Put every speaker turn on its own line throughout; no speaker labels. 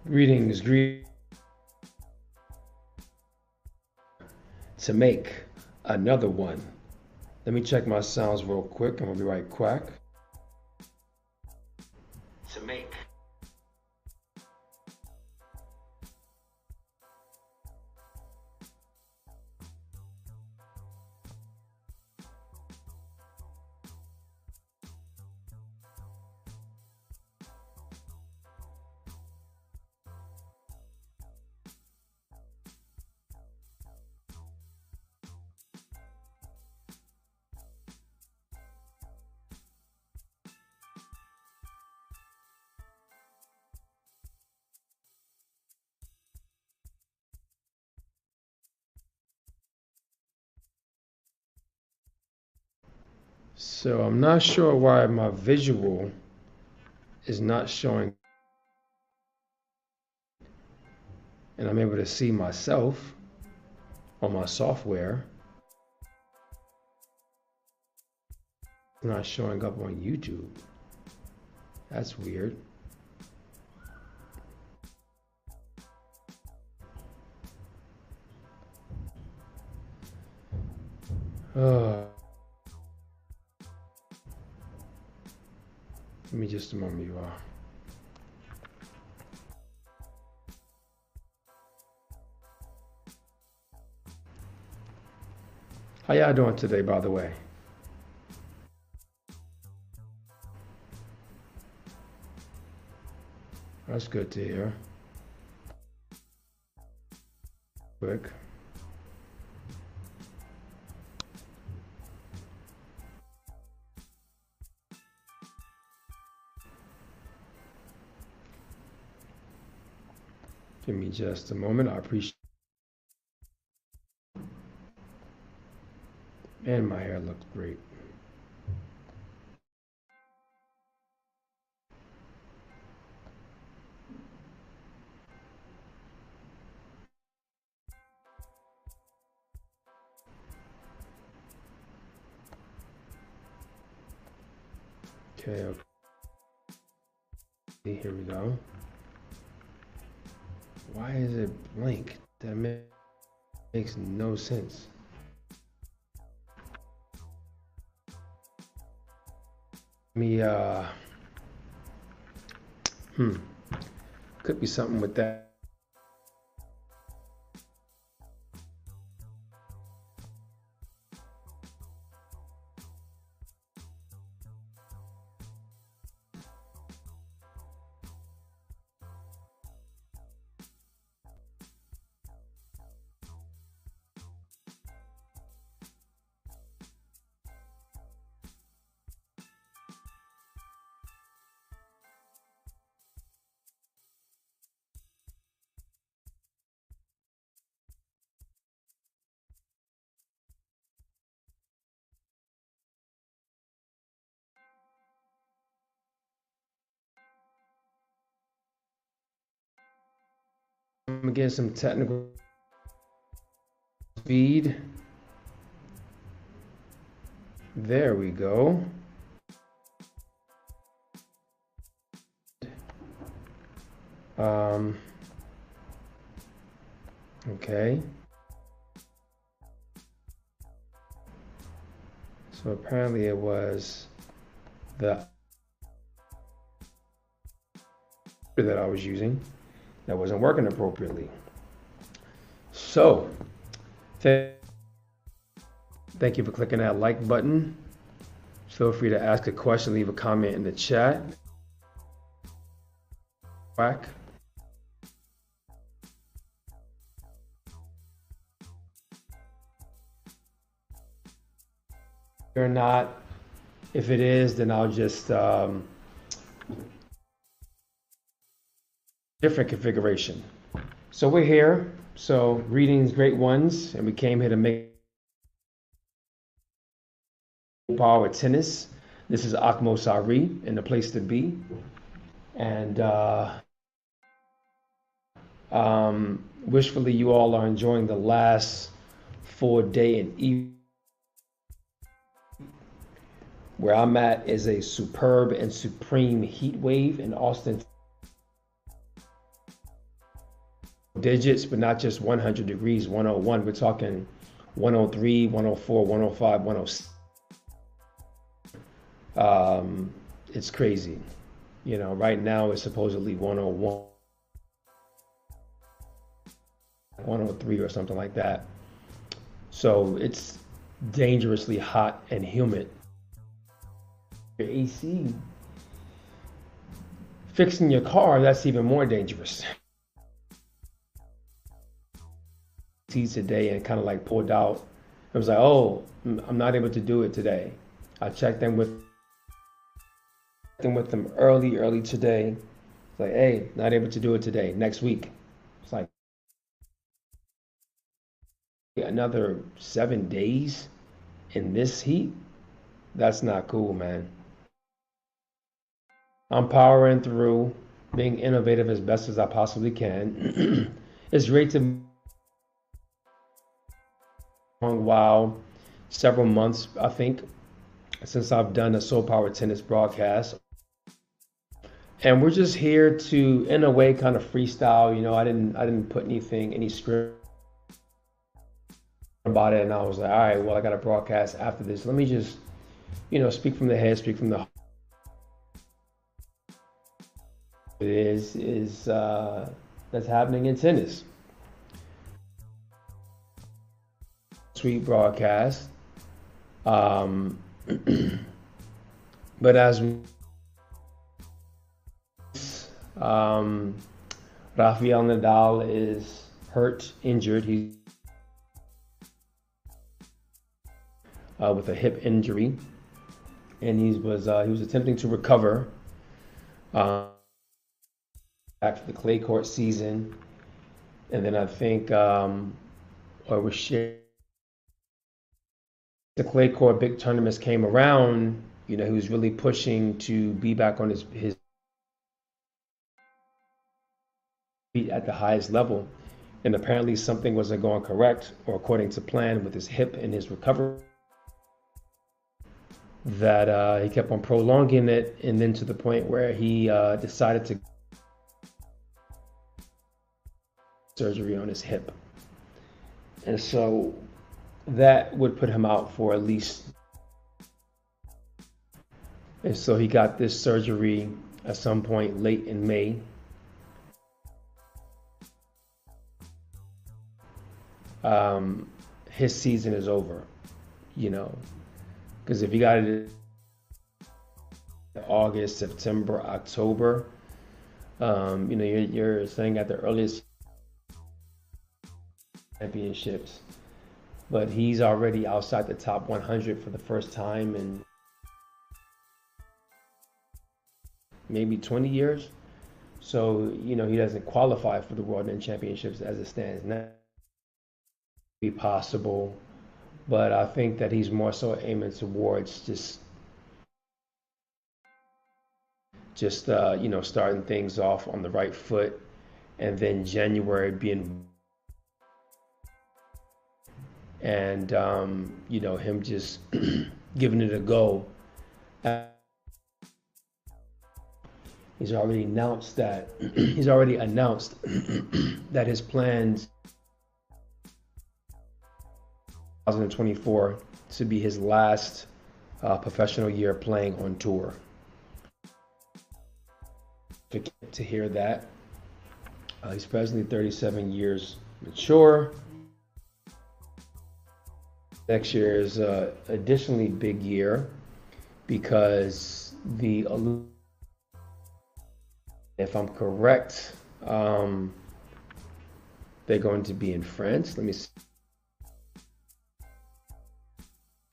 Greetings, to make another one. Let me check my sounds real quick. I'm gonna be right quick. To make. So I'm not sure why my visual is not showing, and I'm able to see myself on my software. It's not showing up on YouTube. That's weird. Give me just a moment, you all. How y'all doing today, by the way? That's good to hear. Quick. Give me just a moment. I appreciate. And my hair looks great. Okay. Here we go. Why is it blank? That makes no sense. Could be something with that. I'm getting some technical speed. There we go. Okay. So apparently it was the that I was using that wasn't working appropriately. So thank you for clicking that like button. Feel free to ask a question, leave a comment in the chat. Or not. If it is, then I'll just different configuration. So we're here. So greetings, great ones, and we came here to make power tennis. This is Akmo Sari and the place to be. And wishfully you all are enjoying the last 4-day and evening. Where I'm at is a superb and supreme heat wave in Austin. Digits, but not just 100 degrees, 101. We're talking 103, 104, 105, 106. It's crazy. You know, right now it's supposedly 101, 103 or something like that. So it's dangerously hot and humid. Your AC, fixing your car, that's even more dangerous. Today and kind of like pulled out. I was like, oh, I'm not able to do it today. I checked in with them early today. It's like, hey, not able to do it today. Next week. It's like another 7 days in this heat. That's not cool, man. I'm powering through, being innovative as best as I possibly can. It's great to while, several months, I think, since I've done a Soul Power Tennis broadcast. And we're just here to, in a way, kind of freestyle. You know, I didn't put any script about it, and I was like, all right, well, I got a broadcast after this. Let me just, you know, speak from the head, speak from the heart. It is that's happening in tennis. Sweet broadcast. But as Rafael Nadal is hurt, injured. He's with a hip injury, and he was attempting to recover back to the clay court season, and then I think or was shared. The clay court big tournaments came around, you know, he was really pushing to be back on his feet at the highest level. And apparently something wasn't going correct or according to plan with his hip and his recovery. That he kept on prolonging it, and then to the point where he decided to surgery on his hip. And so that would put him out for at least. And so he got this surgery at some point late in May. His season is over, you know, because if you got it in August, September, October, you know, you're saying at the earliest championships. But he's already outside the top 100 for the first time in maybe 20 years. So, you know, he doesn't qualify for the World Men's Championships as it stands now. Be possible, but I think that he's more so aiming towards just you know, starting things off on the right foot and then January being, and him just giving it a go. He's already announced that that his plans 2024 to be his last professional year playing on tour. To hear that, he's presently 37 years mature. Next year is additionally big year because if I'm correct, they're going to be in France. Let me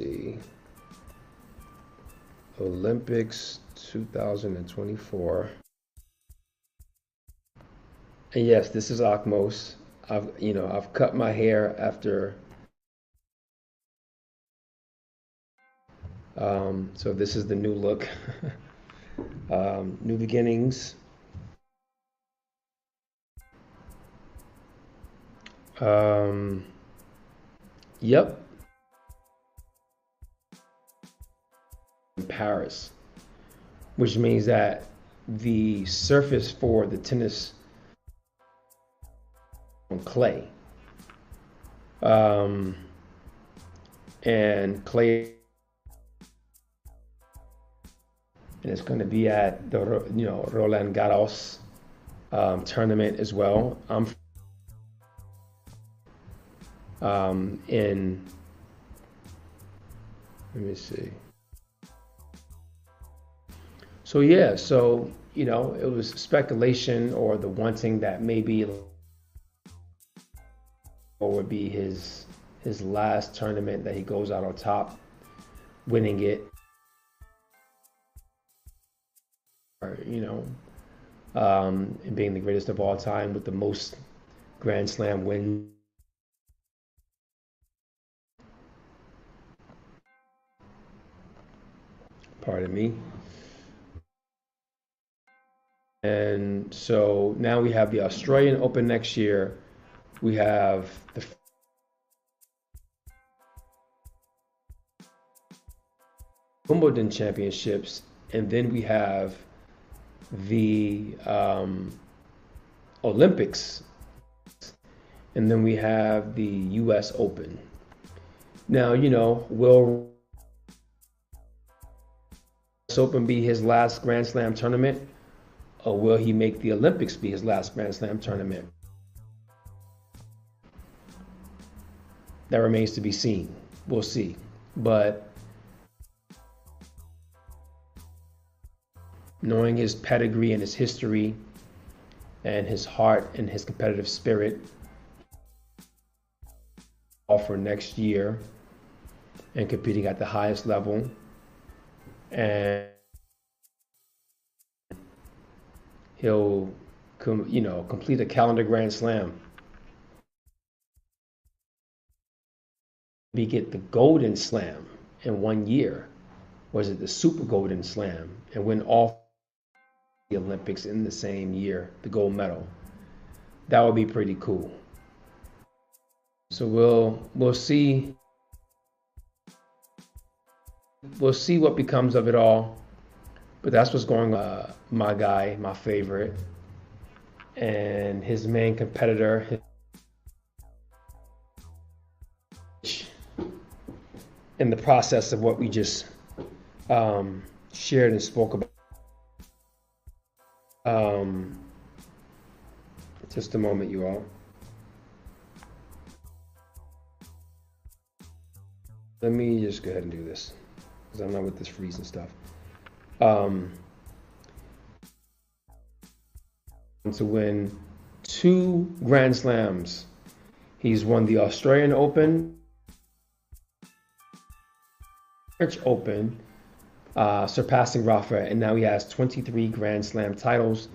see. Olympics 2024. And yes, this is Akmos. I've cut my hair after. So this is the new look. New beginnings. Yep. In Paris, which means that the surface for the tennis on clay, and clay, and it's going to be at the Roland Garros tournament as well. Let me see. So yeah, it was speculation or the wanting that maybe or would be his last tournament that he goes out on top, winning it, or and being the greatest of all time with the most Grand Slam wins. Pardon me. And so now we have the Australian Open next year. We have the Wimbledon Championships, and then we have the Olympics, and then we have the U.S. Open. Now, will U.S. Open be his last Grand Slam tournament? Or will he make the Olympics be his last Grand Slam tournament? That remains to be seen. We'll see. But knowing his pedigree and his history and his heart and his competitive spirit, all for next year and competing at the highest level, and he'll complete a calendar Grand Slam. Maybe get the Golden Slam in 1 year. Was it the Super Golden Slam? And win all the Olympics in the same year, the gold medal. That would be pretty cool. So we'll see. We'll see what becomes of it all. But that's what's going on. My guy, my favorite, and his main competitor, in the process of what we just shared and spoke about. Just a moment, you all. Let me just go ahead and do this, because I'm not with this freezing stuff. To win 2 Grand Slams. He's won the Australian Open, French Open, surpassing Rafa, and now he has 23 Grand Slam titles.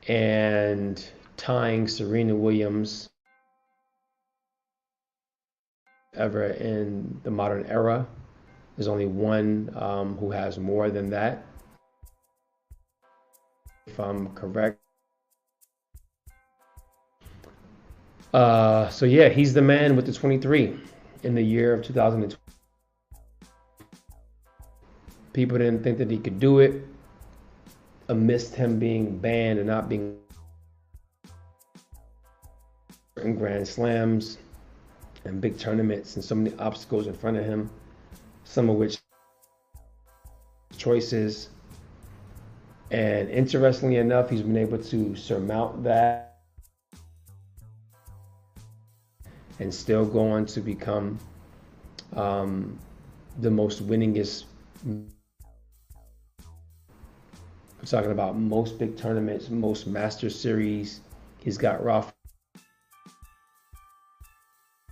And tying Serena Williams ever in the modern era. There's only one who has more than that. if I'm correct. So yeah, he's the man with the 23 in the year of 2020. People didn't think that he could do it amidst him being banned and not being in Grand Slams and big tournaments and so many obstacles in front of him, some of which choices. And interestingly enough, he's been able to surmount that and still go on to become the most winningest. I'm talking about most big tournaments, most Master Series. He's got Rafa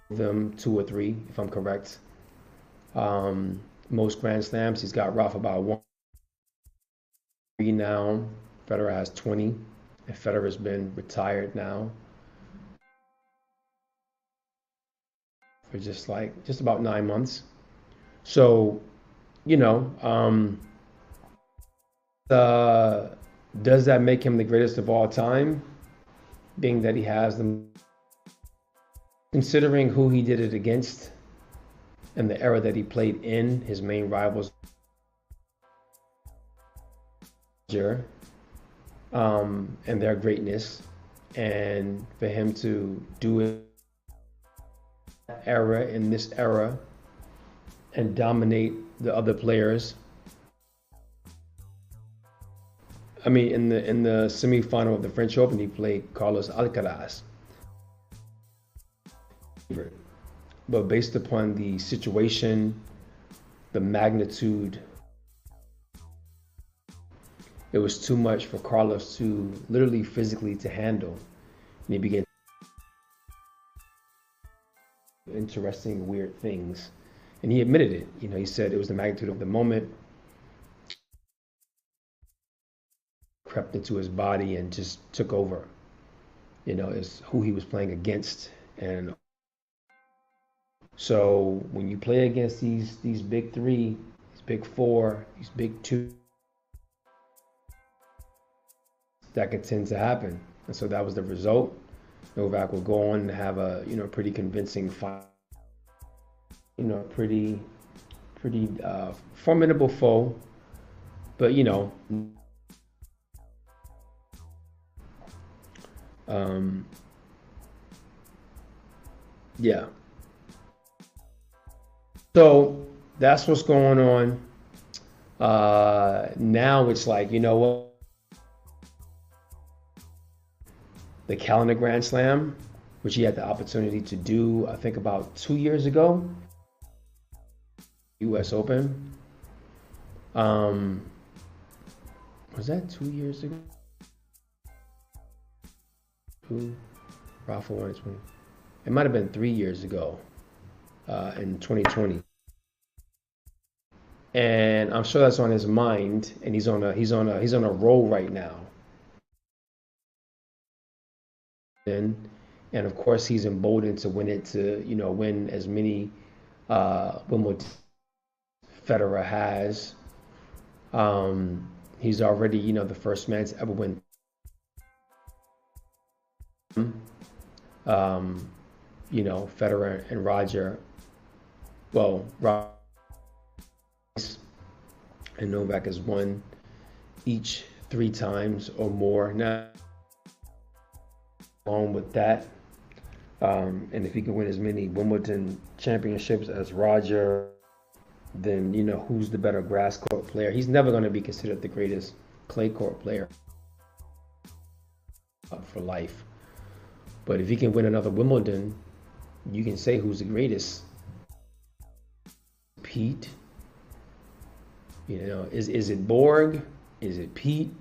them 2 or 3, if I'm correct. Most Grand Slams, he's got Rafa about 1 now. Federer has 20, and Federer's been retired now for just about 9 months. So, you know, does that make him the greatest of all time? Being that he has them, considering who he did it against and the era that he played in, his main rivals, and their greatness, and for him to do it era in this era and dominate the other players. I mean, in the semifinal of the French Open, he played Carlos Alcaraz. But based upon the situation, the magnitude, it was too much for Carlos to literally physically to handle. And he began interesting, weird things. And he admitted it. You know, he said it was the magnitude of the moment, crept into his body and just took over. You know, is who he was playing against. And so when you play against these big 3, these big 4, these big 2, that could tend to happen. And so that was the result. Novak will go on and have a, you know, pretty convincing fight. You know, pretty formidable foe. But, you know, yeah. So that's what's going on. Now it's like, you know what? The calendar Grand Slam, which he had the opportunity to do, I think about 2 years ago, U.S. Open. Was that 2 years ago? Rafa won it. It might have been 3 years ago, in 2020. And I'm sure that's on his mind, and he's on a roll right now. And of course, he's emboldened to win it, to, you know, win as many Wimbledon Federer has. He's already, you know, the first man to ever win. You know, Federer and Roger. Well, Roger and Novak has won each 3 times or more. Now, along with that, and if he can win as many Wimbledon championships as Roger, then, you know, who's the better grass court player? He's never going to be considered the greatest clay court player for life. But if he can win another Wimbledon, you can say who's the greatest. Pete. You know, is it Borg? Is it Pete?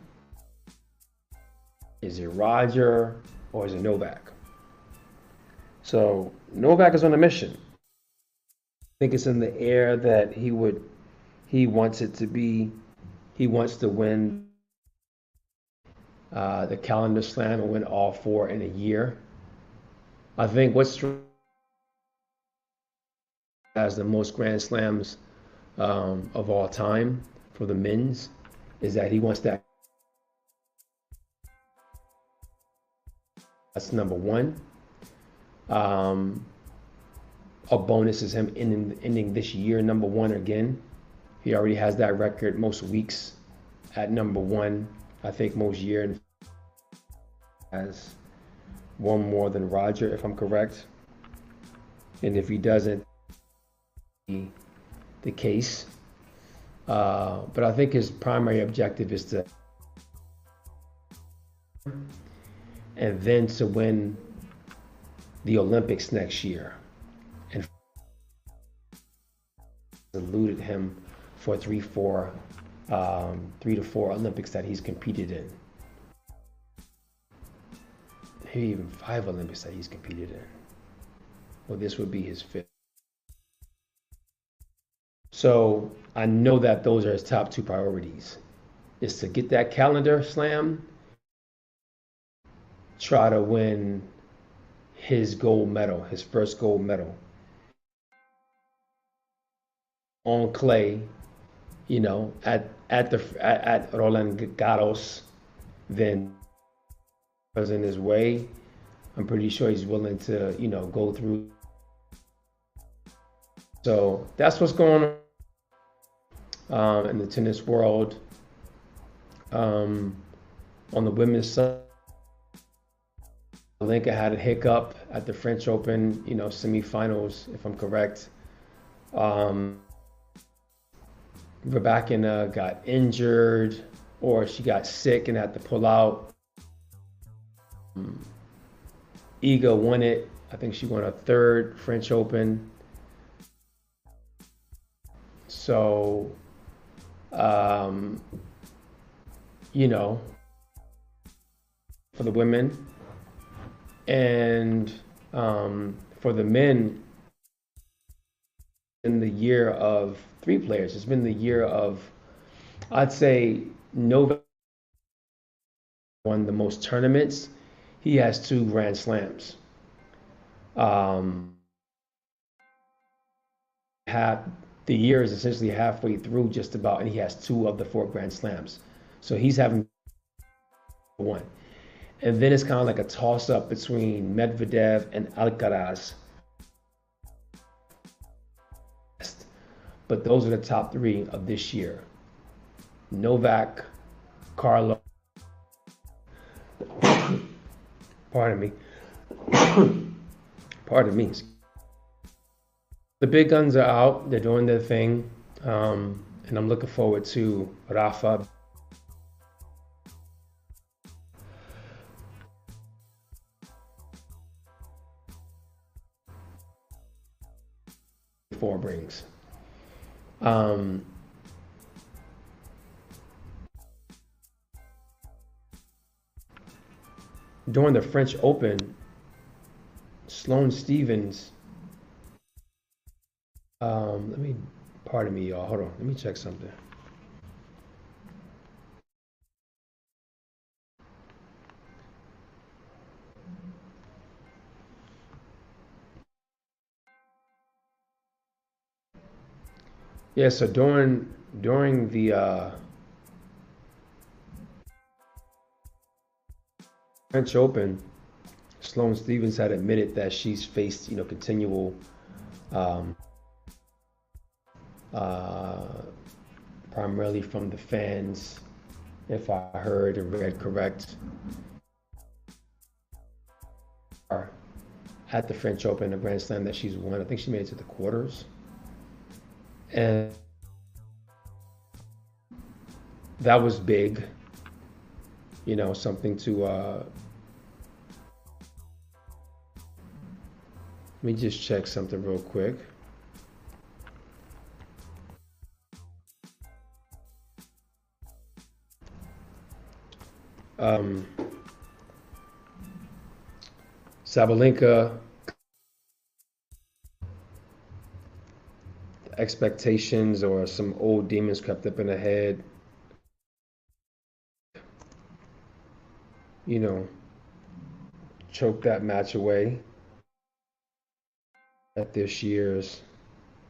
Is it Roger? Or is it Novak? So Novak is on a mission. I think it's in the air that he wants it to be. He wants to win the calendar slam and win all 4 in a year. I think what's has the most Grand Slams of all time for the men's is that he wants that That's number one. A bonus is him ending this year number one again. He already has that record most weeks at number one. I think most year has one more than Roger, if I'm correct. And if he doesn't, the case. But I think his primary objective is to, and then to win the Olympics next year. And eluded him for 3 to 4 Olympics that he's competed in. Maybe even 5 Olympics that he's competed in. Well, this would be his 5th. So I know that those are his top 2 priorities, is to get that calendar slam, try to win his gold medal, his first gold medal on clay, you know, at Roland Garros. Then was in his way. I'm pretty sure he's willing to, you know, go through. So that's what's going on in the tennis world. On the women's side, Linka had a hiccup at the French Open, you know, semifinals, if I'm correct. Rebecca got injured, or she got sick and had to pull out. Iga won it. I think she won her 3rd French Open. So, you know, for the women. And for the men, in the year of 3 players, it's been the year of, I'd say, Novak won the most tournaments. He has 2 Grand Slams. The year is essentially halfway through just about, and he has 2 of the 4 Grand Slams. So he's having 1. And then it's kind of like a toss-up between Medvedev and Alcaraz. But those are the top 3 of this year. Novak, Carlo. Pardon me. Pardon me. The big guns are out. They're doing their thing. And I'm looking forward to Rafa. Four brings. During the French Open, Sloane Stephens, pardon me, y'all, hold on, let me check something. Yeah, so during the French Open, Sloane Stephens had admitted that she's faced, you know, continual primarily from the fans, if I heard and read correct, at the French Open, the Grand Slam that she's won. I think she made it to the quarters. And that was big, you know, something to, let me just check something real quick. Sabalenka, expectations or some old demons crept up in her head. You know, choked that match away at this year's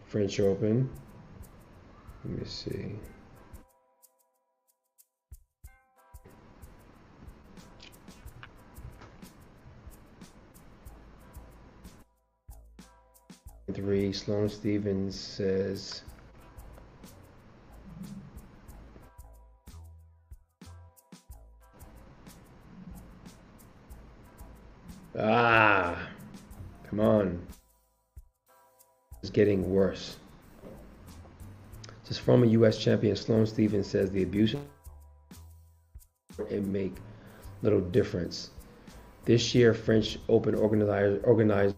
French Open. Let me see. 3. Sloan Stevens says, come on. It's getting worse. This former U.S. champion Sloan Stevens says the abuse it make little difference. This year, French Open organizers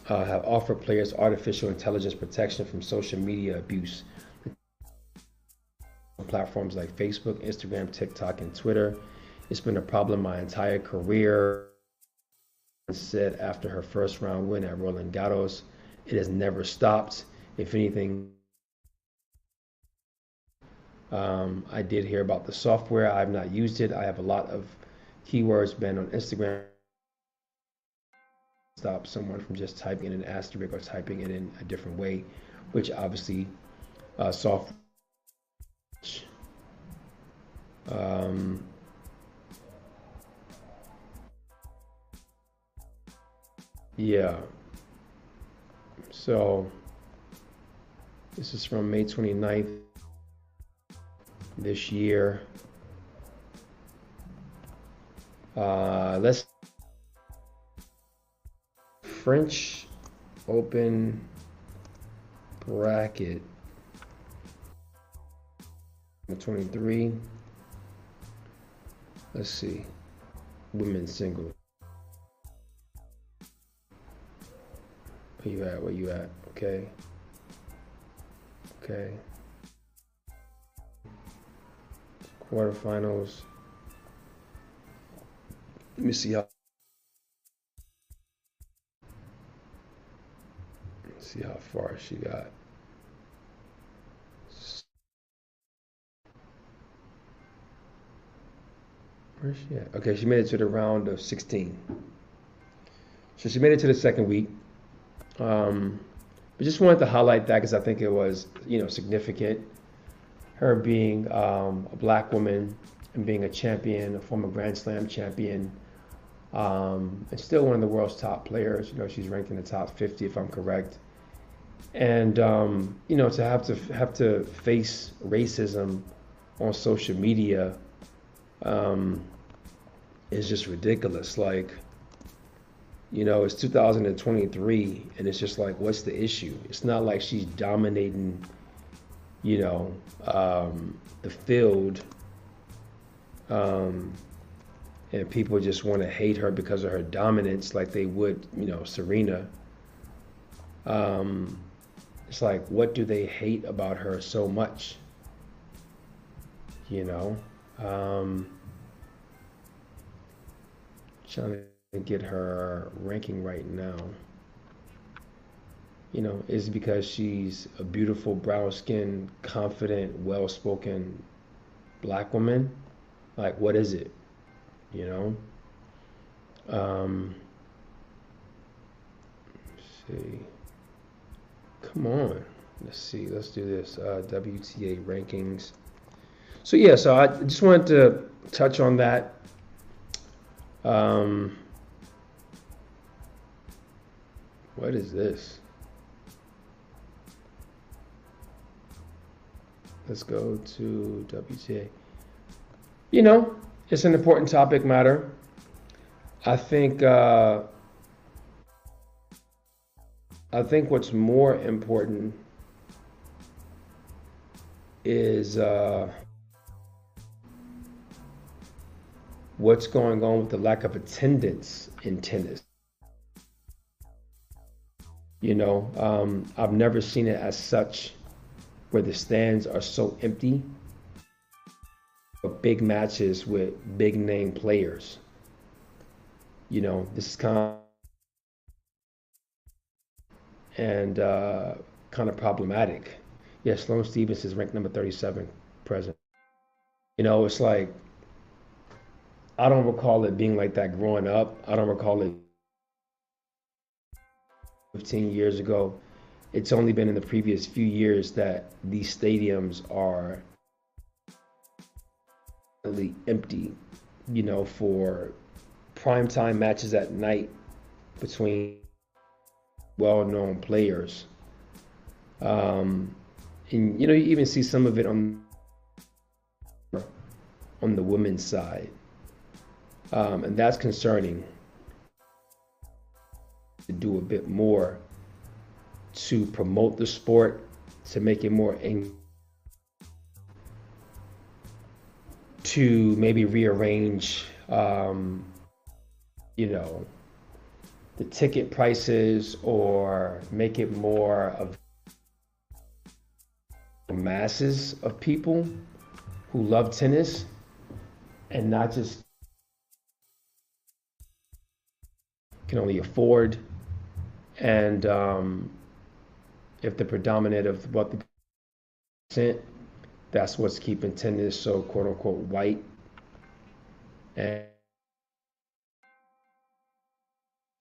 have offered players artificial intelligence protection from social media abuse. Platforms like Facebook, Instagram, TikTok, and Twitter. It's been a problem my entire career, said after her first round win at Roland Garros. It has never stopped. If anything, I did hear about the software. I have not used it. I have a lot of keywords banned on Instagram. Stop someone from just typing in an asterisk or typing it in a different way, which obviously software. Yeah. So this is from May 29th this year. Let's French Open bracket 23. Let's see. Women's singles. Where you at? Where you at? Okay. Okay. Quarterfinals. Let me see how. Let's see how far she got. Where's she at? Okay, she made it to the round of 16. So she made it to the second week. But just wanted to highlight that because I think it was, significant. Her being a black woman and being a champion, a former Grand Slam champion, and still one of the world's top players. She's ranked in the top 50 if I'm correct. And to have to face racism on social media is just ridiculous. Like, it's 2023, and it's just like, what's the issue? It's not like she's dominating, the field, and people just want to hate her because of her dominance, like they would, Serena. It's like, what do they hate about her so much? Trying to get her ranking right now. Is it because she's a beautiful, brown-skinned, confident, well-spoken black woman? Like, what is it? Let's see. Come on. Let's see. Let's do this. WTA rankings. So yeah, so I just wanted to touch on that. What is this? Let's go to WTA. It's an important topic matter. I think what's more important is what's going on with the lack of attendance in tennis. I've never seen it as such where the stands are so empty for big matches with big name players. This is kind of problematic. Yeah, Sloane Stevens is ranked number 37 present. It's like, I don't recall it being like that growing up. I don't recall it 15 years ago. It's only been in the previous few years that these stadiums are really empty, for primetime matches at night between well-known players. And you even see some of it on the women's side, and that's concerning. To do a bit more to promote the sport, to make it more to maybe rearrange, the ticket prices, or make it more of masses of people who love tennis, and not just can only afford. And if the predominant of what the percent, that's what's keeping tennis so quote unquote white and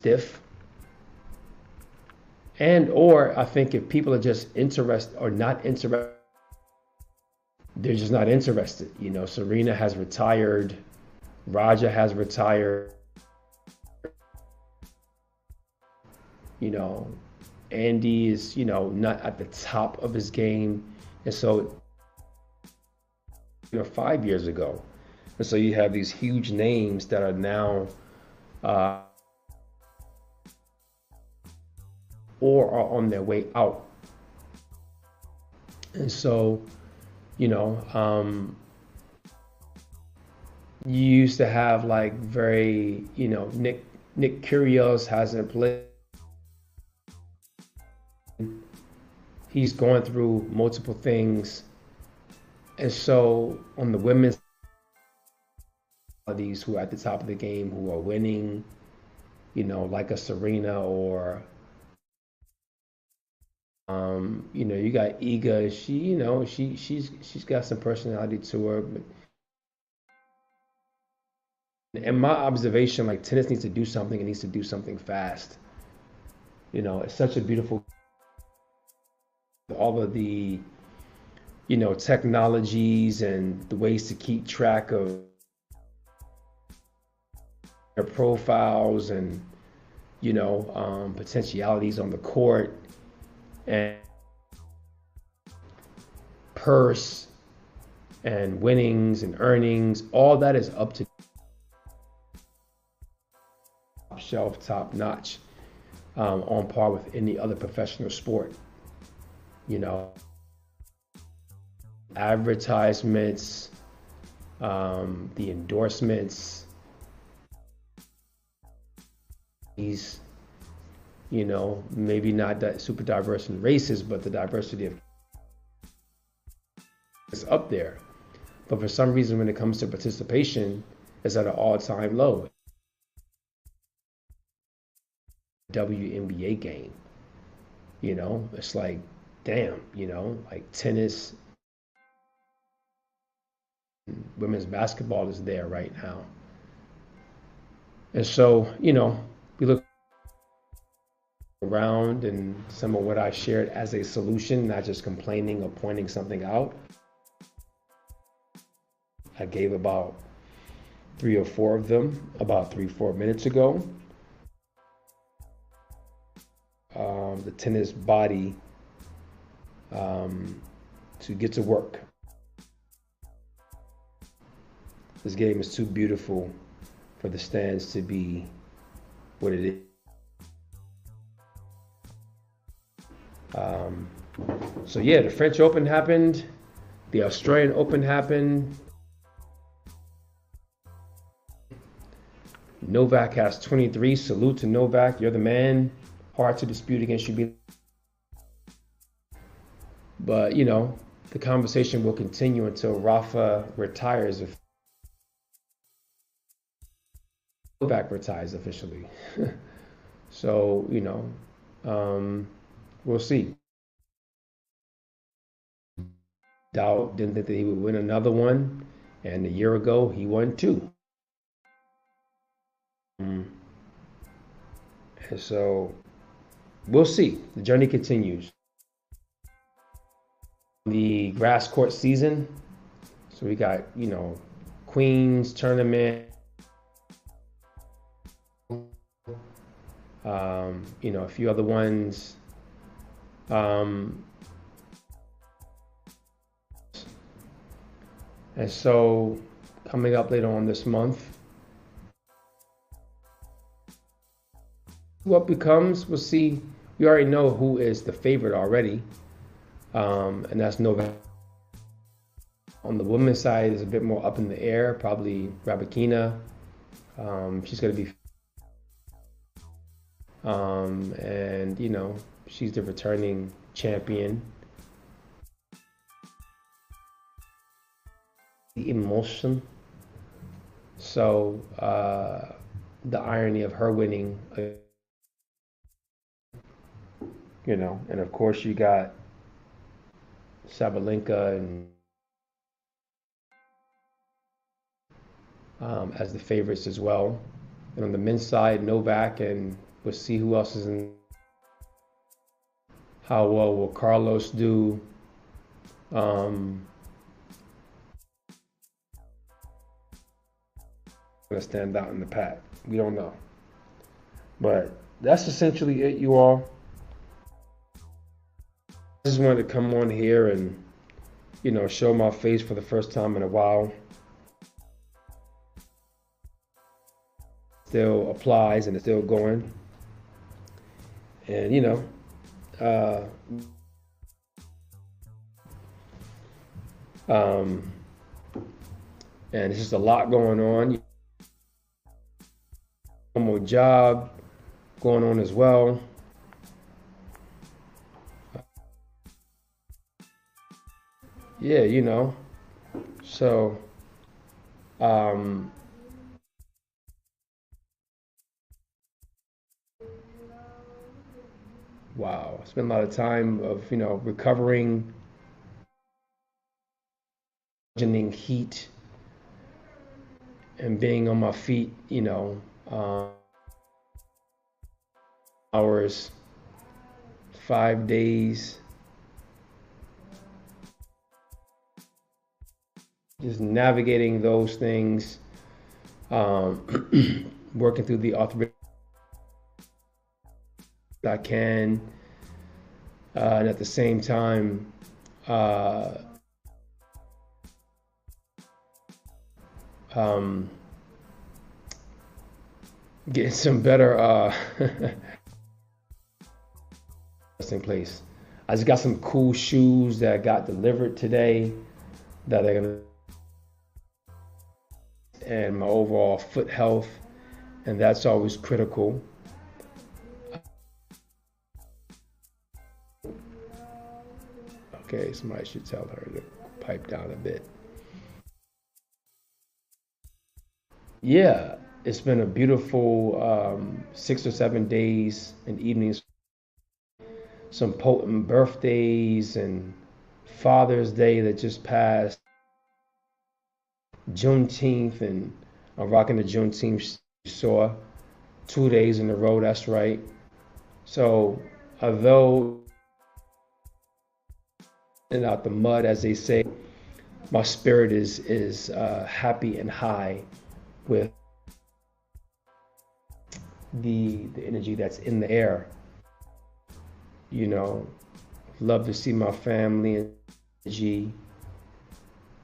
stiff. And or I think if people are just interested or not interested, they're just not interested. Serena has retired, Raja has retired, Andy is, not at the top of his game. And so, 5 years ago. And so you have these huge names that are now, or are on their way out. And so, you used to have like very, Nick Kyrgios hasn't played. He's going through multiple things. And so on the women's, these who are at the top of the game, who are winning, like a Serena, or you got Iga. She's got some personality to her. But in my observation, like, tennis needs to do something. It needs to do something fast. It's such a beautiful. All of the, technologies and the ways to keep track of their profiles and, potentialities on the court, and purse and winnings and earnings, all that is up to top shelf, top notch, on par with any other professional sport. Advertisements, the endorsements, these, maybe not that super diverse in races, but the diversity of is up there. But for some reason, when it comes to participation, it's at an all-time low. WNBA game, it's like, damn, like tennis, women's basketball is there right now. And so, we look around, and some of what I shared as a solution, not just complaining or pointing something out. I gave about 3 or 4 of them about 3-4 minutes ago. The tennis body, to get to work. This game is too beautiful for the stands to be what it is. So yeah, the French Open happened, the Australian Open happened. Novak has 23. Salute to Novak. You're the man. Hard to dispute against you. But, the conversation will continue until Rafa retires. If Novak retires officially. So, we'll see. Doubt didn't think that he would win another one. And a year ago, he won 2. And so we'll see. The journey continues. The grass court season. So we got, Queens tournament. A few other ones. And so coming up later on this month, what becomes, we'll see. We already know who is the favorite already, and that's Novak. On the women's side, is a bit more up in the air, probably Rabakina. She's going to be, and she's the returning champion. The emotion. So the irony of her winning, and of course you got Sabalenka and as the favorites as well. And on the men's side, Novak, and we'll see who else is in. How well will Carlos do? Going to stand out in the pack. We don't know. But that's essentially it, you all. I just wanted to come on here and, show my face for the first time in a while. Still applies and it's still going. And, and it's just a lot going on. One more job going on as well. Yeah, so wow, I spent a lot of time of recovering, imagining heat and being on my feet, hours, 5 days, just navigating those things, working through the arthritis I can, and at the same time, getting some better in place. I just got some cool shoes that got delivered today that are gonna, and my overall foot health, and that's always critical. Okay, somebody should tell her to pipe down a bit. Yeah, it's been a beautiful 6 or 7 days and evenings. Some potent birthdays and Father's Day that just passed. Juneteenth, and I'm rocking the Juneteenth saw 2 days in a row, that's right. So although and out the mud, as they say, my spirit is happy and high with the energy that's in the air. Love to see my family and energy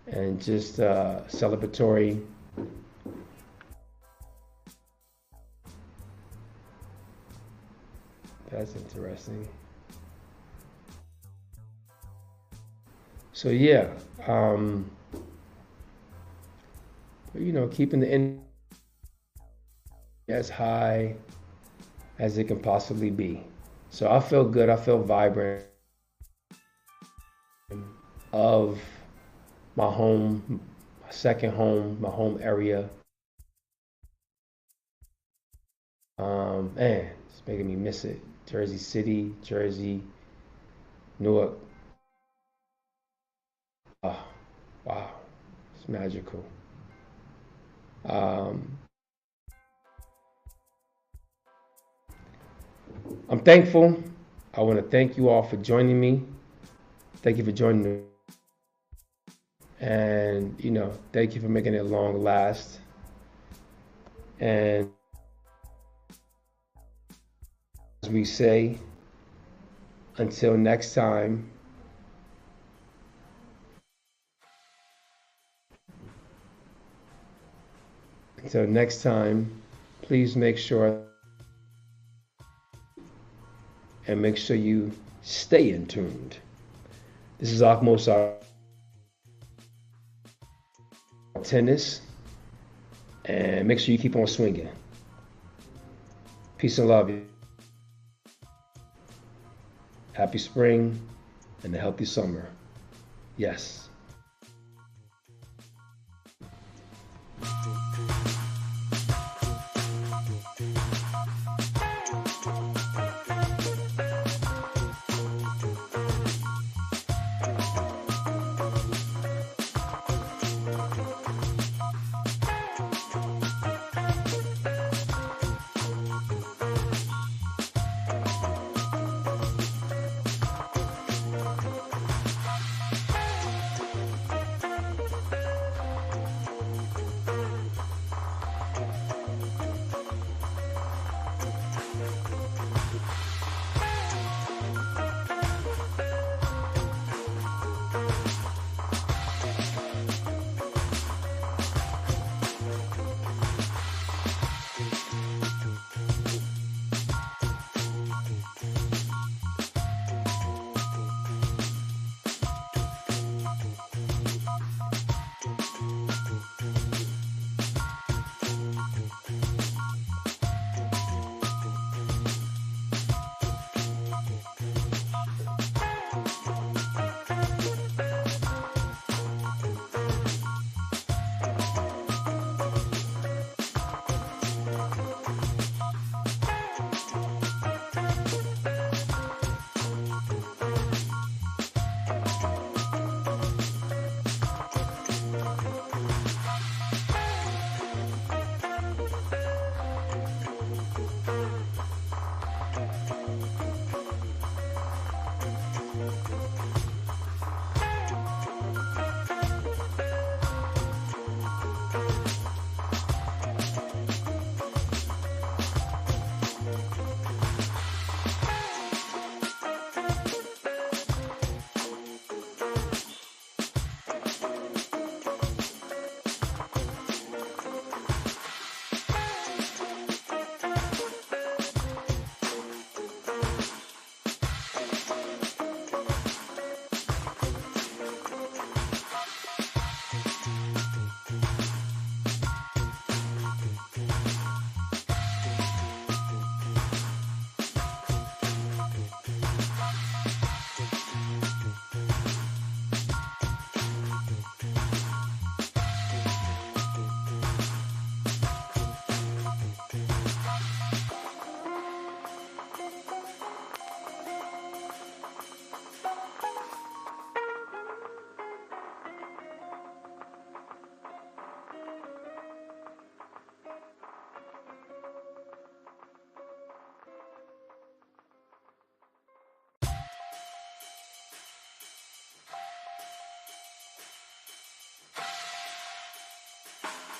and just celebratory. That's interesting. So yeah, keeping the energy as high as it can possibly be. So I feel good. I feel vibrant of my home, my second home, my home area. Man, it's making me miss it. Jersey City, Jersey, Newark. Oh, wow, it's magical. I'm thankful. I want to thank you all for joining me. Thank you for joining me. And, thank you for making it long last. And as we say, until next time, please make sure you stay in tuned. This is Akmos Tennis, and make sure you keep on swinging. Peace and love. Happy spring and a healthy summer. Yes.